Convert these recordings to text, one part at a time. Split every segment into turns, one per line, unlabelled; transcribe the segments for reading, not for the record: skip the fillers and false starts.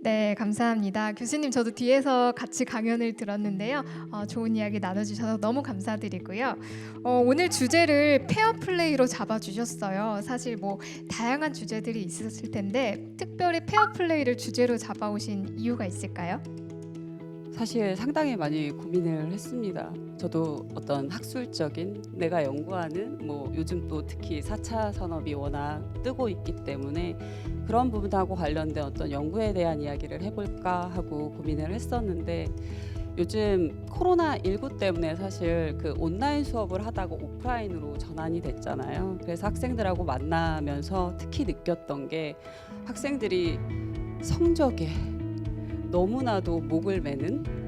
네, 감사합니다. 교수님, 저도 뒤에서 같이 강연을 들었는데요. 좋은 이야기 나눠주셔서 너무 감사드리고요. 오늘 주제를 페어플레이로 잡아주셨어요. 사실 뭐 다양한 주제들이 있었을 텐데 특별히 페어플레이를 주제로 잡아오신 이유가 있을까요?
사실 상당히 많이 고민을 했습니다. 저도 어떤 학술적인 내가 연구하는 요즘 또 특히 4차 산업이 워낙 뜨고 있기 때문에 그런 부분하고 관련된 어떤 연구에 대한 이야기를 해볼까 하고 고민을 했었는데 요즘 코로나19 때문에 사실 그 온라인 수업을 하다가 오프라인으로 전환이 됐잖아요. 그래서 학생들하고 만나면서 특히 느꼈던 게 학생들이 성적에 너무나도 목을 매는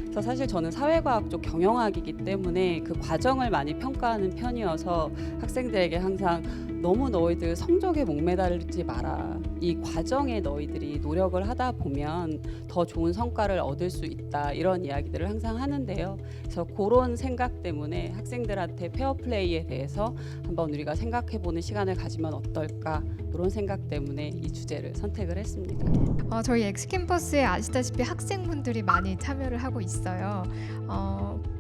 그래서 사실 저는 사회과학 쪽 경영학이기 때문에 그 과정을 많이 평가하는 편이어서 학생들에게 항상 너무 너희들 성적에 목매달리지 마라. 이 과정에 너희들이 노력을 하다 보면 더 좋은 성과를 얻을 수 있다. 이런 이야기들을 항상 하는데요. 그래서 그런 생각 때문에 학생들한테 페어플레이에 대해서 한번 우리가 생각해보는 시간을 가지면 어떨까. 그런 생각 때문에 이 주제를 선택을 했습니다.
저희 엑스캠퍼스에 아시다시피 학생분들이 많이 참여를 하고 있어요.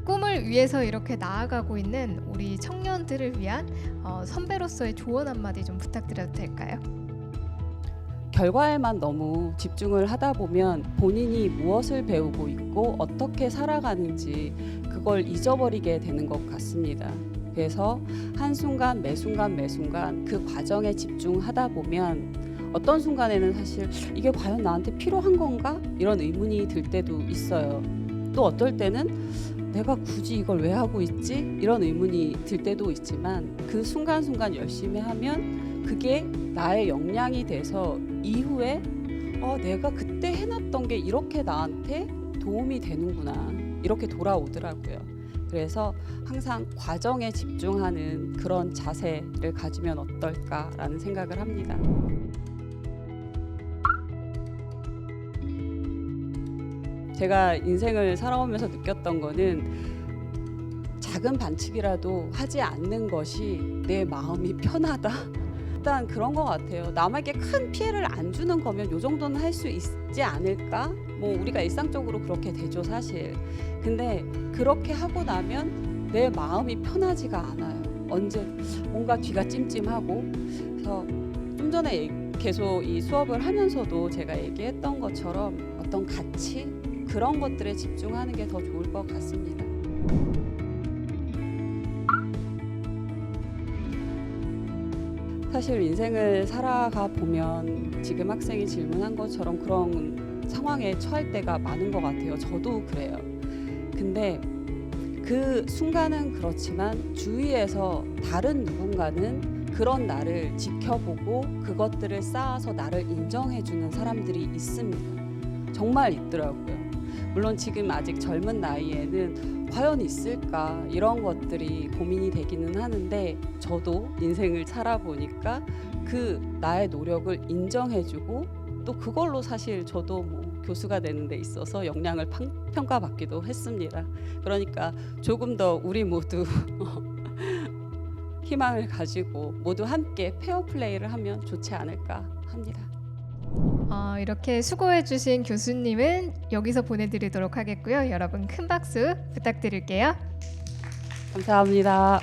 꿈을 위해서 이렇게 나아가고 있는 우리 청년들을 위한 선배로서의 조언 한마디 좀 부탁드려도 될까요?
결과에만 너무 집중을 하다 보면 본인이 무엇을 배우고 있고 어떻게 살아가는지 그걸 잊어버리게 되는 것 같습니다. 그래서 한순간 매순간 그 과정에 집중하다 보면 어떤 순간에는 사실 이게 과연 나한테 필요한 건가? 이런 의문이 들 때도 있어요. 또 어떨 때는 내가 굳이 이걸 왜 하고 있지? 이런 의문이 들 때도 있지만 그 순간순간 열심히 하면 그게 나의 역량이 돼서 이후에 내가 그때 해놨던 게 이렇게 나한테 도움이 되는구나 이렇게 돌아오더라고요. 그래서 항상 과정에 집중하는 그런 자세를 가지면 어떨까라는 생각을 합니다. 제가 인생을 살아오면서 느꼈던 거는 작은 반칙이라도 하지 않는 것이 내 마음이 편하다. 일단 그런 것 같아요. 남에게 큰 피해를 안 주는 거면 이 정도는 할 수 있지 않을까? 우리가 일상적으로 그렇게 되죠, 사실. 근데 그렇게 하고 나면 내 마음이 편하지가 않아요. 언제 뭔가 뒤가 찜찜하고. 그래서 좀 전에 계속 이 수업을 하면서도 제가 얘기했던 것처럼 어떤 가치 그런 것들에 집중하는 게 더 좋을 것 같습니다. 사실 인생을 살아가 보면 지금 학생이 질문한 것처럼 그런 상황에 처할 때가 많은 것 같아요. 저도 그래요. 근데 그 순간은 그렇지만 주위에서 다른 누군가는 그런 나를 지켜보고 그것들을 쌓아서 나를 인정해주는 사람들이 있습니다. 정말 있더라고요. 물론 지금 아직 젊은 나이에는 과연 있을까 이런 것들이 고민이 되기는 하는데 저도 인생을 살아보니까 그 나의 노력을 인정해주고 또 그걸로 사실 저도 교수가 되는 데 있어서 역량을 평가받기도 했습니다. 그러니까 조금 더 우리 모두 희망을 가지고 모두 함께 페어플레이를 하면 좋지 않을까 합니다.
이렇게 수고해주신 교수님은 여기서 보내드리도록 하겠고요. 여러분 큰 박수 부탁드릴게요.
감사합니다.